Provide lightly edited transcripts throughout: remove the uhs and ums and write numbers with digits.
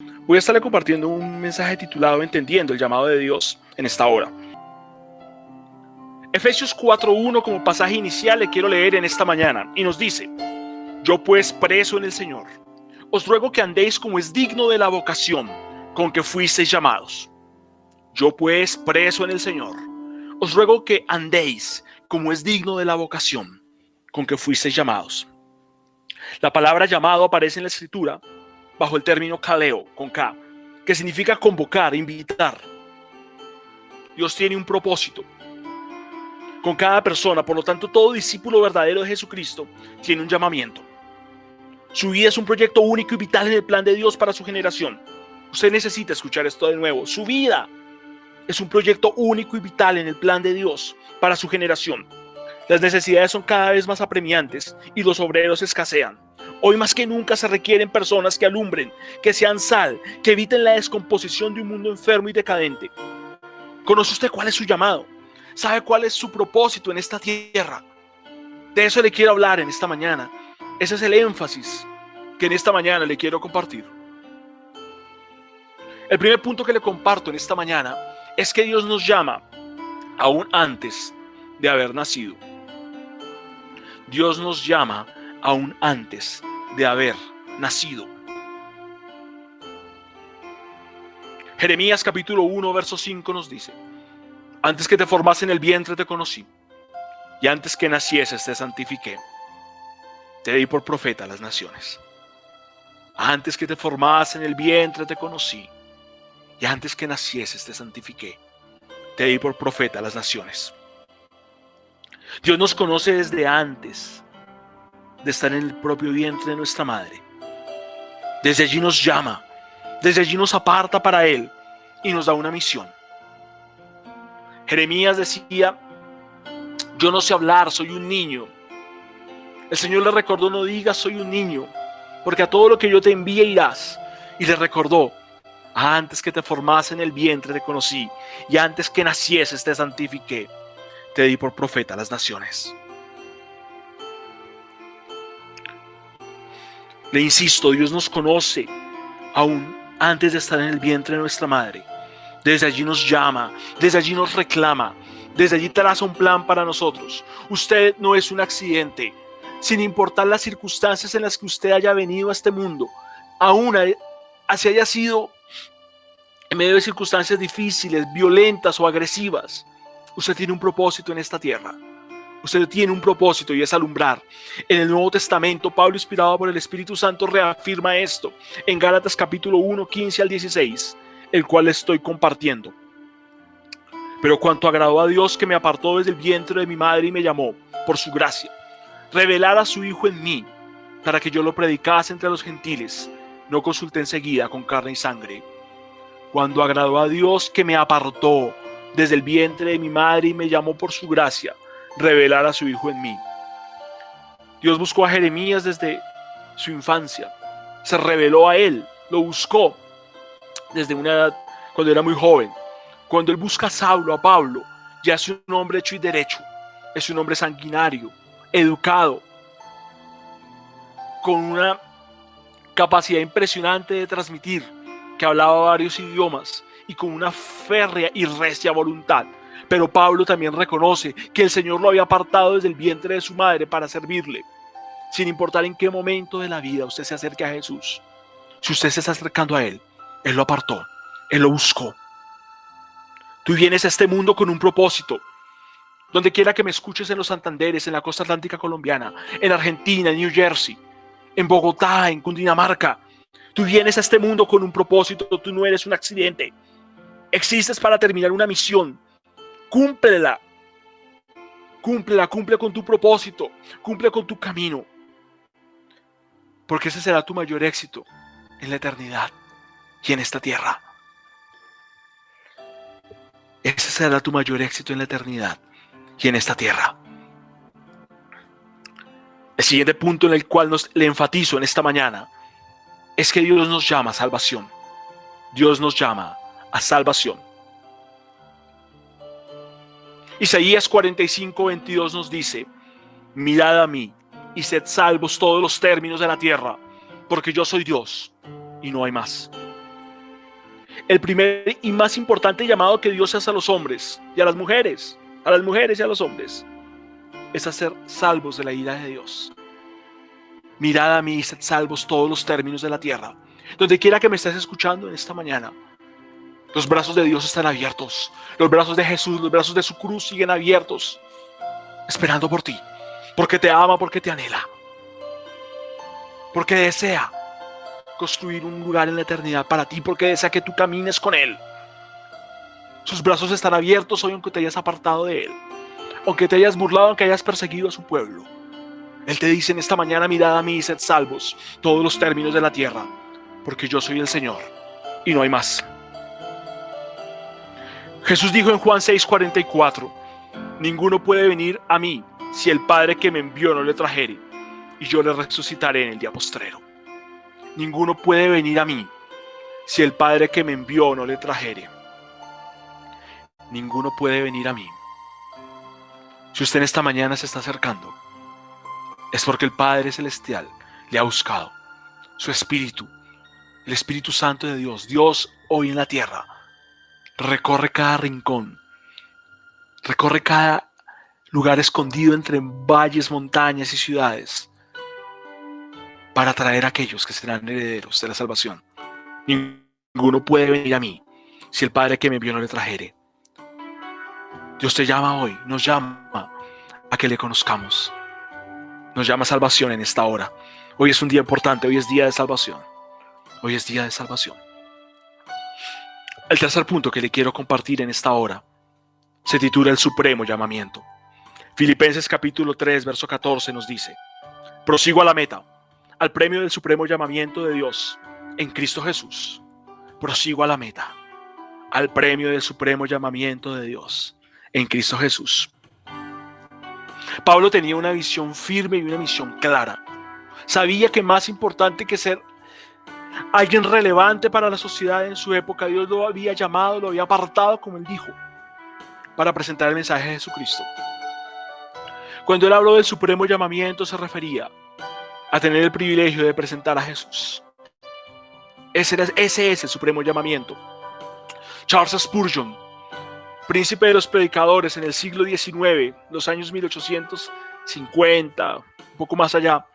Voy a estarle compartiendo un mensaje titulado Entendiendo el llamado de Dios en esta hora. Efesios 4:1 como pasaje inicial le quiero leer en esta mañana y nos dice: Yo pues preso en el Señor, os ruego que andéis como es digno de la vocación con que fuisteis llamados. Yo pues preso en el Señor, os ruego que andéis como es digno de la vocación con que fuisteis llamados. La palabra llamado aparece en la escritura bajo el término kaleo, con K, que significa convocar, invitar. Dios tiene un propósito con cada persona, por lo tanto todo discípulo verdadero de Jesucristo tiene un llamamiento. Su vida es un proyecto único y vital en el plan de Dios para su generación. Usted necesita escuchar esto de nuevo. Su vida es un proyecto único y vital en el plan de Dios para su generación. Las necesidades son cada vez más apremiantes y los obreros escasean. Hoy más que nunca se requieren personas que alumbren, que sean sal, que eviten la descomposición de un mundo enfermo y decadente. ¿Conoce usted cuál es su llamado? ¿Sabe cuál es su propósito en esta tierra? De eso le quiero hablar en esta mañana. Ese es el énfasis que en esta mañana le quiero compartir. El primer punto que le comparto en esta mañana es que Dios nos llama aún antes de haber nacido. Dios nos llama aún antes de haber nacido. Jeremías capítulo 1 verso 5 nos dice: Antes que te formase en el vientre te conocí, y antes que nacieses te santifiqué. Te di por profeta a las naciones. Antes que te formase en el vientre te conocí, y antes que nacieses te santifiqué. Te di por profeta a las naciones. Dios nos conoce desde antes de estar en el propio vientre de nuestra madre. Desde allí nos llama, desde allí nos aparta para Él y nos da una misión. Jeremías decía: yo no sé hablar, soy un niño. El Señor le recordó: no digas soy un niño, porque a todo lo que yo te envíe irás. Y le recordó: antes que te formase en el vientre te conocí, y antes que nacieses te santifiqué. Te di por profeta a las naciones. Le insisto, Dios nos conoce aún antes de estar en el vientre de nuestra madre. Desde allí nos llama, desde allí nos reclama, desde allí traza un plan para nosotros. Usted no es un accidente. Sin importar las circunstancias en las que usted haya venido a este mundo, aún así haya sido en medio de circunstancias difíciles, violentas o agresivas, usted tiene un propósito en esta tierra. Usted tiene un propósito y es alumbrar. En el Nuevo Testamento, Pablo, inspirado por el Espíritu Santo, reafirma esto en Gálatas capítulo 1, 15 al 16, el cual le estoy compartiendo. Pero cuanto agradó a Dios, que me apartó desde el vientre de mi madre y me llamó, por su gracia, revelar a su Hijo en mí, para que yo lo predicase entre los gentiles, no consulté enseguida con carne y sangre. Cuando agradó a Dios, que me apartó desde el vientre de mi madre y me llamó por su gracia, revelar a su Hijo en mí. Dios buscó a Jeremías desde su infancia, se reveló a él, lo buscó desde una edad cuando era muy joven. Cuando él busca a Saulo, a Pablo, ya es un hombre hecho y derecho, es un hombre sanguinario, educado, con una capacidad impresionante de transmitir, que hablaba varios idiomas y con una férrea y recia voluntad. Pero Pablo también reconoce que el Señor lo había apartado desde el vientre de su madre para servirle. Sin importar en qué momento de la vida usted se acerque a Jesús, si usted se está acercando a Él, Él lo apartó, Él lo buscó. Tú vienes a este mundo con un propósito. Donde quiera que me escuches, en los Santanderes, en la costa atlántica colombiana, en Argentina, en New Jersey, en Bogotá, en Cundinamarca, tú vienes a este mundo con un propósito. Tú no eres un accidente. Existes para terminar una misión. Cúmplela. Cúmplela, cumple con tu propósito, cumple con tu camino. Porque ese será tu mayor éxito en la eternidad y en esta tierra. Ese será tu mayor éxito en la eternidad y en esta tierra. El siguiente punto en el cual le enfatizo en esta mañana es que Dios nos llama a salvación. Dios nos llama a salvación. Isaías 45:22 nos dice: mirad a mí y sed salvos todos los términos de la tierra, porque yo soy Dios y no hay más. El primer y más importante llamado que Dios hace a los hombres y a las mujeres y a los hombres, es a ser salvos de la ira de Dios. Mirad a mí y sed salvos todos los términos de la tierra. Donde quiera que me estés escuchando en esta mañana, los brazos de Dios están abiertos. Los brazos de Jesús, los brazos de su cruz siguen abiertos, esperando por ti, porque te ama, porque te anhela, porque desea construir un lugar en la eternidad para ti, porque desea que tú camines con Él. Sus brazos están abiertos hoy, aunque te hayas apartado de Él, aunque te hayas burlado, aunque hayas perseguido a su pueblo. Él te dice en esta mañana: mirad a mí y sed salvos todos los términos de la tierra, porque yo soy el Señor y no hay más. Jesús dijo en Juan 6:44: ninguno puede venir a mí si el Padre que me envió no le trajere, y yo le resucitaré en el día postrero. Ninguno puede venir a mí si el Padre que me envió no le trajere. Ninguno puede venir a mí. Si usted en esta mañana se está acercando, es porque el Padre Celestial le ha buscado. Su Espíritu, el Espíritu Santo de Dios, Dios hoy en la tierra, recorre cada rincón, recorre cada lugar escondido entre valles, montañas y ciudades, para traer a aquellos que serán herederos de la salvación. Ninguno puede venir a mí si el Padre que me envió no le trajere. Dios te llama hoy, nos llama a que le conozcamos. Nos llama a salvación en esta hora. Hoy es un día importante, hoy es día de salvación. Hoy es día de salvación. El tercer punto que le quiero compartir en esta hora se titula El Supremo Llamamiento. Filipenses capítulo 3, verso 14 nos dice: prosigo a la meta, al premio del supremo llamamiento de Dios en Cristo Jesús. Prosigo a la meta, al premio del supremo llamamiento de Dios en Cristo Jesús. Pablo tenía una visión firme y una misión clara. Sabía que más importante que ser alguien relevante para la sociedad en su época, Dios lo había llamado, lo había apartado, como él dijo, para presentar el mensaje de Jesucristo. Cuando él habló del supremo llamamiento, se refería a tener el privilegio de presentar a Jesús. Ese es el supremo llamamiento. Charles Spurgeon, príncipe de los predicadores en el siglo XIX, los años 1850, un poco más allá,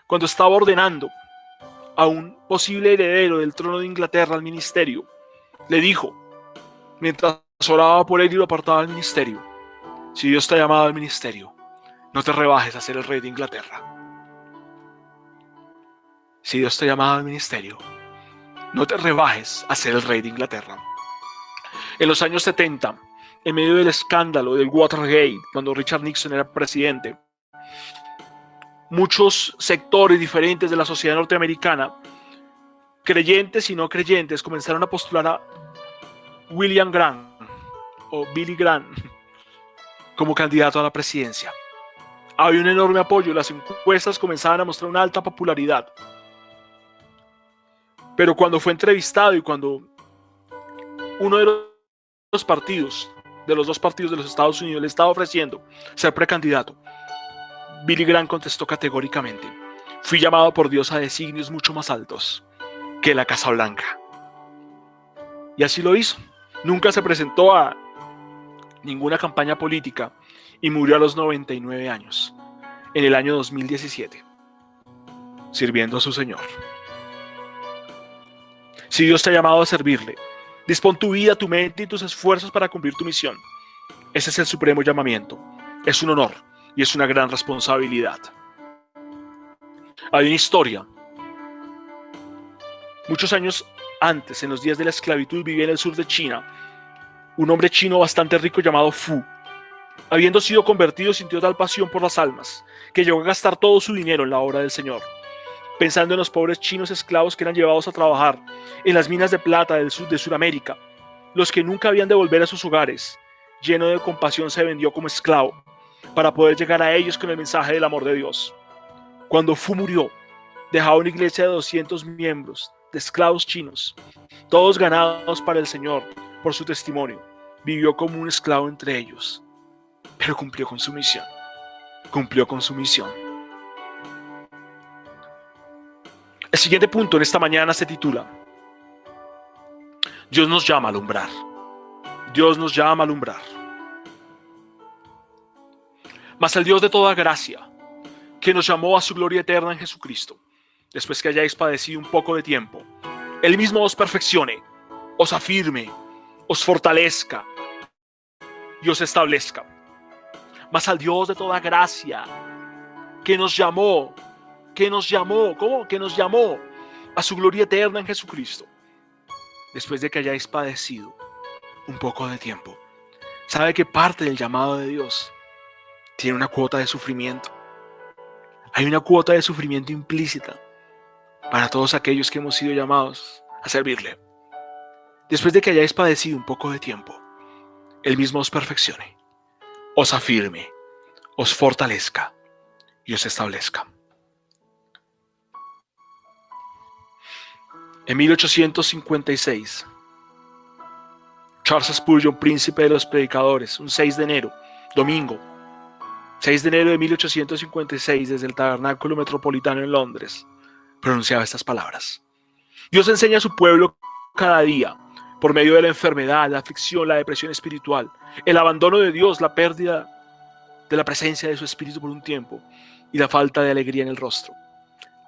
cuando estaba ordenando a un posible heredero del trono de Inglaterra al ministerio, le dijo, mientras oraba por él y lo apartaba del ministerio: si Dios te ha llamado al ministerio, no te rebajes a ser el rey de Inglaterra. Si Dios te ha llamado al ministerio, no te rebajes a ser el rey de Inglaterra. En los años 70, en medio del escándalo del Watergate, cuando Richard Nixon era presidente, muchos sectores diferentes de la sociedad norteamericana, creyentes y no creyentes, comenzaron a postular a William Grant o Billy Graham como candidato a la presidencia. Había un enorme apoyo, las encuestas comenzaban a mostrar una alta popularidad. Pero cuando fue entrevistado y cuando uno de los partidos, de los dos partidos de los Estados Unidos, le estaba ofreciendo ser precandidato, Billy Graham contestó categóricamente: fui llamado por Dios a designios mucho más altos que la Casa Blanca. Y así lo hizo. Nunca se presentó a ninguna campaña política y murió a los 99 años, en el año 2017, sirviendo a su Señor. Si Dios te ha llamado a servirle, dispón tu vida, tu mente y tus esfuerzos para cumplir tu misión. Ese es el supremo llamamiento. Es un honor y es una gran responsabilidad. Hay una historia. Muchos años antes, en los días de la esclavitud, vivía en el sur de China un hombre chino bastante rico llamado Fu. Habiendo sido convertido, sintió tal pasión por las almas que llegó a gastar todo su dinero en la obra del Señor, pensando en los pobres chinos esclavos que eran llevados a trabajar en las minas de plata del sur de Sudamérica, los que nunca habían de volver a sus hogares. Lleno de compasión se vendió como esclavo para poder llegar a ellos con el mensaje del amor de Dios. Cuando Fu murió, dejaba una iglesia de 200 miembros de esclavos chinos, todos ganados para el Señor por su testimonio. Vivió como un esclavo entre ellos, pero cumplió con su misión. Cumplió con su misión. El siguiente punto en esta mañana se titula: Dios nos llama a alumbrar. Dios nos llama a alumbrar. Mas el Dios de toda gracia, que nos llamó a su gloria eterna en Jesucristo, después que hayáis padecido un poco de tiempo, Él mismo os perfeccione, os afirme, os fortalezca y os establezca. Mas al Dios de toda gracia, que nos llamó, ¿cómo? Que nos llamó a su gloria eterna en Jesucristo, después de que hayáis padecido un poco de tiempo. ¿Sabe que parte del llamado de Dios tiene una cuota de sufrimiento? Hay una cuota de sufrimiento implícita para todos aquellos que hemos sido llamados a servirle. Después de que hayáis padecido un poco de tiempo, Él mismo os perfeccione, os afirme, os fortalezca y os establezca. En 1856, Charles Spurgeon, príncipe de los predicadores, un 6 de enero, domingo, 6 de enero de 1856, desde el Tabernáculo Metropolitano en Londres, pronunciaba estas palabras: Dios enseña a su pueblo cada día, por medio de la enfermedad, la aflicción, la depresión espiritual, el abandono de Dios, la pérdida de la presencia de su espíritu por un tiempo y la falta de alegría en el rostro.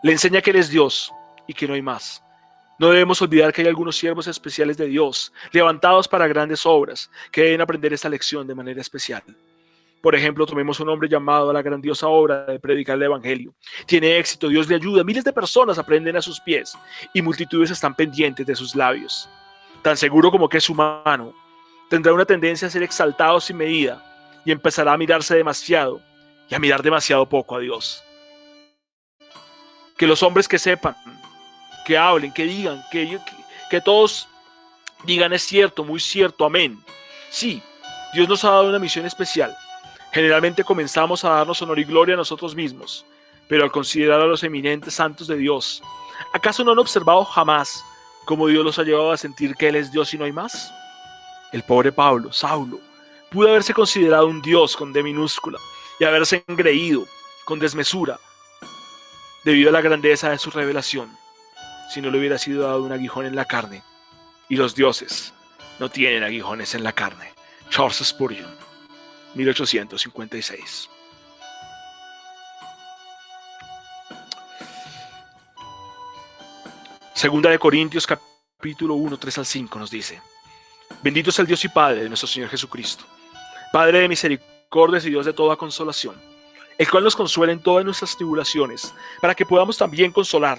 Le enseña que Él es Dios y que no hay más. No debemos olvidar que hay algunos siervos especiales de Dios, levantados para grandes obras, que deben aprender esta lección de manera especial. Por ejemplo, tomemos un hombre llamado a la grandiosa obra de predicar el evangelio. Tiene éxito, Dios le ayuda, miles de personas aprenden a sus pies y multitudes están pendientes de sus labios. Tan seguro como que es humano, tendrá una tendencia a ser exaltado sin medida y empezará a mirarse demasiado y a mirar demasiado poco a Dios. Que los hombres que sepan, que hablen, que digan, que todos digan es cierto, muy cierto, amén. Sí, Dios nos ha dado una misión especial. Generalmente comenzamos a darnos honor y gloria a nosotros mismos, pero al considerar a los eminentes santos de Dios, ¿acaso no han observado jamás cómo Dios los ha llevado a sentir que Él es Dios y no hay más? El pobre Pablo, Saulo, pudo haberse considerado un Dios con D minúscula y haberse engreído con desmesura debido a la grandeza de su revelación, si no le hubiera sido dado un aguijón en la carne. Y los dioses no tienen aguijones en la carne. Charles Spurgeon, 1856. Segunda de Corintios capítulo 1, 3 al 5 nos dice: Bendito es el Dios y Padre de nuestro Señor Jesucristo, Padre de misericordias y Dios de toda consolación, el cual nos consuela en todas nuestras tribulaciones, para que podamos también consolar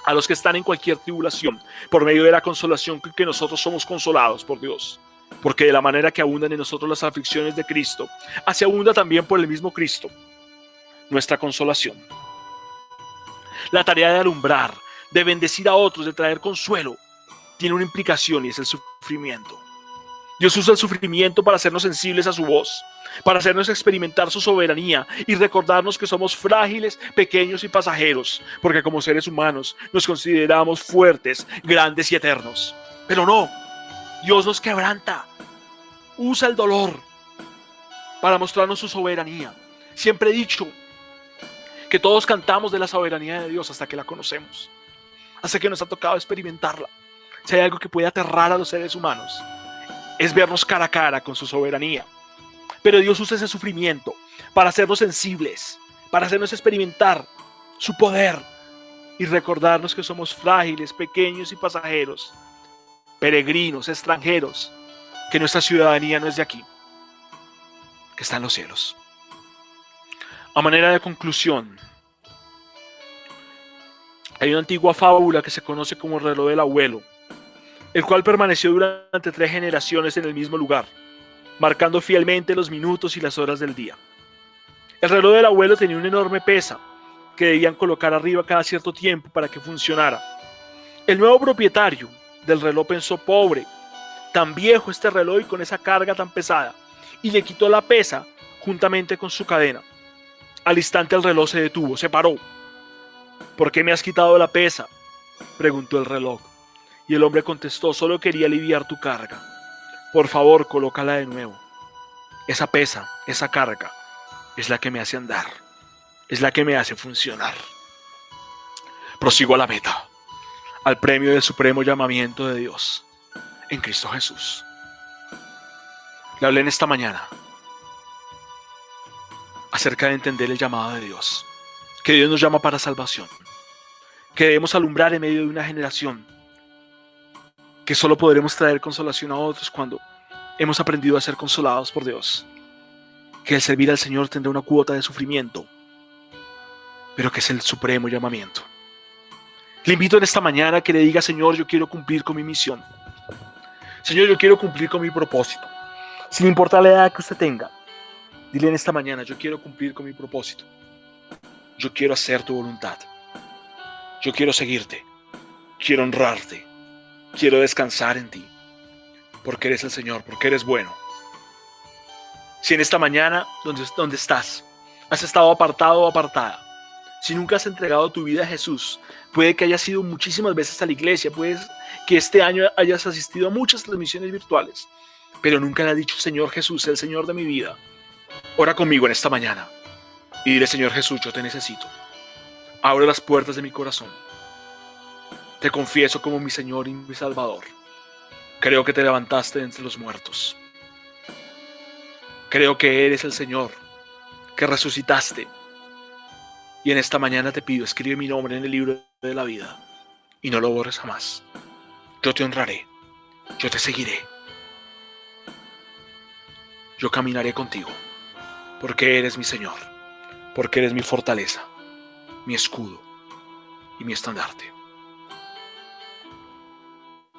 a los que están en cualquier tribulación, por medio de la consolación con que nosotros somos consolados por Dios. Porque de la manera que abundan en nosotros las aflicciones de Cristo, así abunda también por el mismo Cristo nuestra consolación. La tarea de alumbrar, de bendecir a otros, de traer consuelo, tiene una implicación y es el sufrimiento. Dios usa el sufrimiento para hacernos sensibles a su voz, para hacernos experimentar su soberanía y recordarnos que somos frágiles, pequeños y pasajeros, porque como seres humanos nos consideramos fuertes, grandes y eternos. Pero no, Dios nos quebranta, usa el dolor para mostrarnos su soberanía. Siempre he dicho que todos cantamos de la soberanía de Dios hasta que la conocemos, hasta que nos ha tocado experimentarla. Si hay algo que puede aterrar a los seres humanos, es vernos cara a cara con su soberanía. Pero Dios usa ese sufrimiento para hacernos sensibles, para hacernos experimentar su poder y recordarnos que somos frágiles, pequeños y pasajeros, peregrinos, extranjeros, que nuestra ciudadanía no es de aquí, que está en los cielos. A manera de conclusión, hay una antigua fábula que se conoce como el reloj del abuelo, el cual permaneció durante 3 generaciones en el mismo lugar, marcando fielmente los minutos y las horas del día. El reloj del abuelo tenía una enorme pesa que debían colocar arriba cada cierto tiempo para que funcionara. El nuevo propietario del reloj pensó: pobre, tan viejo este reloj y con esa carga tan pesada, y le quitó la pesa juntamente con su cadena. Al instante el reloj se detuvo, se paró. ¿Por qué me has quitado la pesa?, preguntó el reloj. Y el hombre contestó: solo quería aliviar tu carga. Por favor, colócala de nuevo. Esa pesa, esa carga, es la que me hace andar, es la que me hace funcionar. Prosigo a la meta, al premio del supremo llamamiento de Dios. en Cristo Jesús. Le hablé en esta mañana acerca de entender el llamado de Dios, que Dios nos llama para salvación, que debemos alumbrar en medio de una generación, que solo podremos traer consolación a otros cuando hemos aprendido a ser consolados por Dios, que el servir al Señor tendrá una cuota de sufrimiento, pero que es el supremo llamamiento. Le invito en esta mañana a que le diga: Señor, yo quiero cumplir con mi misión. Señor, yo quiero cumplir con mi propósito. Sin importar la edad que usted tenga, dile en esta mañana: yo quiero cumplir con mi propósito. Yo quiero hacer tu voluntad. Yo quiero seguirte. Quiero honrarte. Quiero descansar en ti. Porque eres el Señor, porque eres bueno. Si en esta mañana, donde estás, has estado apartado o apartada, si nunca has entregado tu vida a Jesús, puede que hayas ido muchísimas veces a la iglesia, puede que este año hayas asistido a muchas transmisiones virtuales, pero nunca le has dicho: Señor Jesús, el Señor de mi vida. Ora conmigo en esta mañana y dile: Señor Jesús, yo te necesito. Abre las puertas de mi corazón. Te confieso como mi Señor y mi Salvador. Creo que te levantaste de entre los muertos. Creo que eres el Señor, que resucitaste. Y en esta mañana te pido: escribe mi nombre en el libro de la vida y no lo borres jamás. Yo te honraré, yo te seguiré. Yo caminaré contigo, porque eres mi Señor, porque eres mi fortaleza, mi escudo y mi estandarte.